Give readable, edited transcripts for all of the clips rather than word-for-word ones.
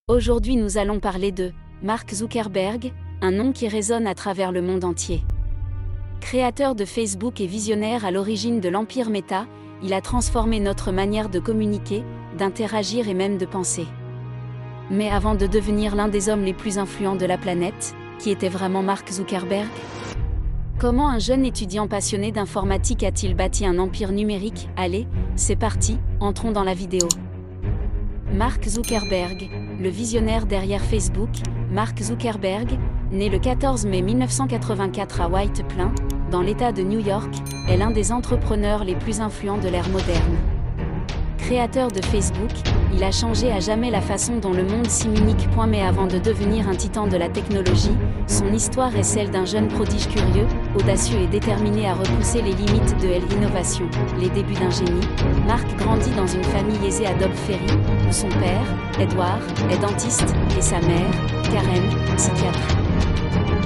Aujourd'hui nous allons parler de Mark Zuckerberg, un nom qui résonne à travers le monde entier. Créateur de Facebook et visionnaire à l'origine de l'empire Meta, il a transformé notre manière de communiquer, d'interagir et même de penser. Mais avant de devenir l'un des hommes les plus influents de la planète, qui était vraiment Mark Zuckerberg? Comment un jeune étudiant passionné d'informatique a-t-il bâti un empire numérique? Allez, c'est parti, entrons dans la vidéo. Mark Zuckerberg, le visionnaire derrière Facebook. Mark Zuckerberg, né le 14 mai 1984 à White Plains, dans l'État de New York, est l'un des entrepreneurs les plus influents de l'ère moderne. Créateur de Facebook, il a changé à jamais la façon dont le monde s'immunique. Mais avant de devenir un titan de la technologie, son histoire est celle d'un jeune prodige curieux, audacieux et déterminé à repousser les limites de l'innovation. Les débuts d'un génie, Mark grandit dans une famille aisée à Dobb Ferry, où son père, Edward, est dentiste, et sa mère, Karen, psychiatre.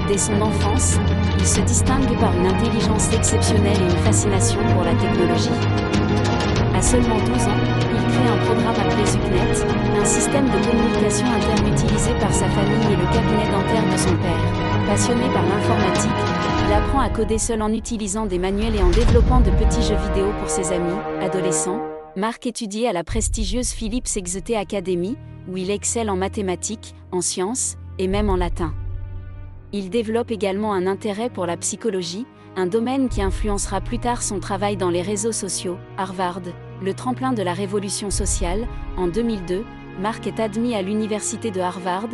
Dès son enfance, il se distingue par une intelligence exceptionnelle et une fascination pour la technologie. À seulement 12 ans, il crée un programme appelé ZuckNet, un système de communication interne utilisé par sa famille et le cabinet dentaire de son père. Passionné par l'informatique, il apprend à coder seul en utilisant des manuels et en développant de petits jeux vidéo pour ses amis. Adolescent, Mark étudie à la prestigieuse Phillips Exeter Academy, où il excelle en mathématiques, en sciences, et même en latin. Il développe également un intérêt pour la psychologie, un domaine qui influencera plus tard son travail dans les réseaux sociaux. Harvard, le tremplin de la révolution sociale. En 2002, Mark est admis à l'université de Harvard,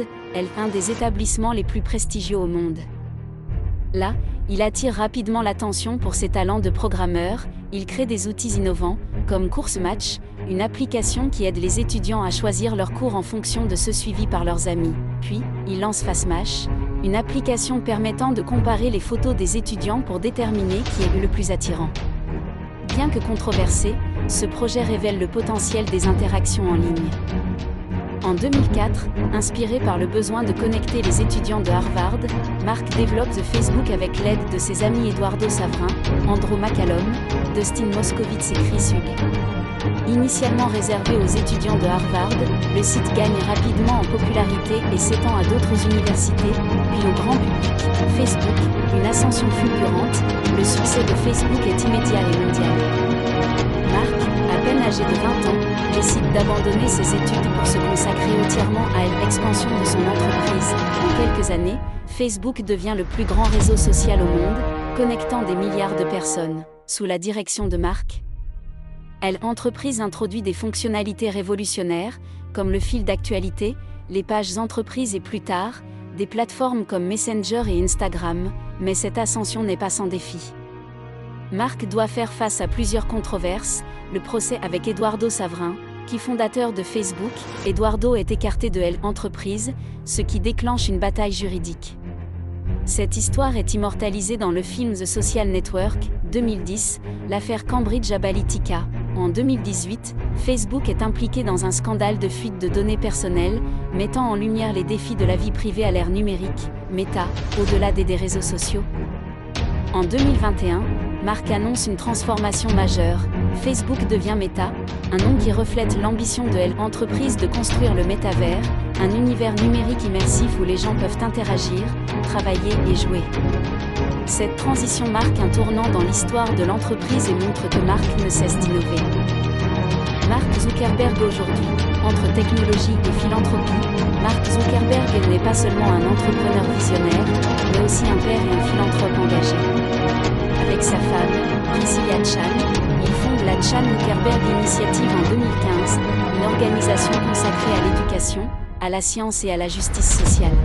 un des établissements les plus prestigieux au monde. Là, il attire rapidement l'attention pour ses talents de programmeur. Il crée des outils innovants, comme CourseMatch, une application qui aide les étudiants à choisir leurs cours en fonction de ceux suivis par leurs amis. Puis, il lance FastMatch, une application permettant de comparer les photos des étudiants pour déterminer qui est le plus attirant. Bien que controversé, ce projet révèle le potentiel des interactions en ligne. En 2004, inspiré par le besoin de connecter les étudiants de Harvard, Mark développe The Facebook avec l'aide de ses amis Eduardo Saverin, Andrew McCallum, Dustin Moskovitz et Chris Hughes. Initialement réservé aux étudiants de Harvard, le site gagne rapidement en popularité et s'étend à d'autres universités, puis au grand public. Facebook, une ascension fulgurante, le succès de Facebook est immédiat et mondial. Mark, à peine âgé de 20 ans, décide d'abandonner ses études pour se consacrer entièrement à l'expansion de son entreprise. En quelques années, Facebook devient le plus grand réseau social au monde, connectant des milliards de personnes. Sous la direction de Mark, l'entreprise introduit des fonctionnalités révolutionnaires, comme le fil d'actualité, les pages entreprises et plus tard, des plateformes comme Messenger et Instagram, mais cette ascension n'est pas sans défi. Mark doit faire face à plusieurs controverses, le procès avec Eduardo Saverin, qui fondateur de Facebook. Eduardo est écarté de l'entreprise, ce qui déclenche une bataille juridique. Cette histoire est immortalisée dans le film The Social Network, 2010, l'affaire Cambridge Analytica. En 2018, Facebook est impliqué dans un scandale de fuite de données personnelles, mettant en lumière les défis de la vie privée à l'ère numérique. Meta, au-delà des réseaux sociaux. En 2021, Mark annonce une transformation majeure. Facebook devient Meta, un nom qui reflète l'ambition de l'entreprise de construire le métavers, un univers numérique immersif où les gens peuvent interagir, travailler et jouer. Cette transition marque un tournant dans l'histoire de l'entreprise et montre que Mark ne cesse d'innover. Mark Zuckerberg aujourd'hui, entre technologie et philanthropie, Mark Zuckerberg n'est pas seulement un entrepreneur visionnaire, mais aussi un père et un philanthrope engagé. Avec sa femme, Priscilla Chan, il fonde la Chan Zuckerberg Initiative en 2015, une organisation consacrée à l'éducation, à la science et à la justice sociale.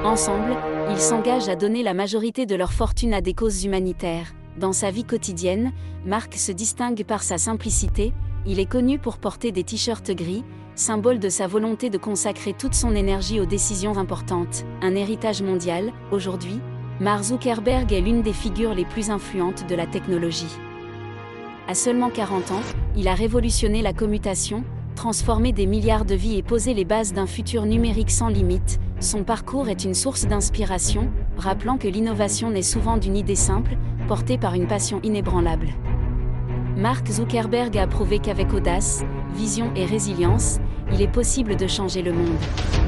Ensemble, ils s'engagent à donner la majorité de leur fortune à des causes humanitaires. Dans sa vie quotidienne, Mark se distingue par sa simplicité. Il est connu pour porter des t-shirts gris, symbole de sa volonté de consacrer toute son énergie aux décisions importantes. Un héritage mondial, aujourd'hui, Mark Zuckerberg est l'une des figures les plus influentes de la technologie. À seulement 40 ans, il a révolutionné la commutation, transformé des milliards de vies et posé les bases d'un futur numérique sans limite. Son parcours est une source d'inspiration, rappelant que l'innovation naît souvent d'une idée simple, portée par une passion inébranlable. Mark Zuckerberg a prouvé qu'avec audace, vision et résilience, il est possible de changer le monde.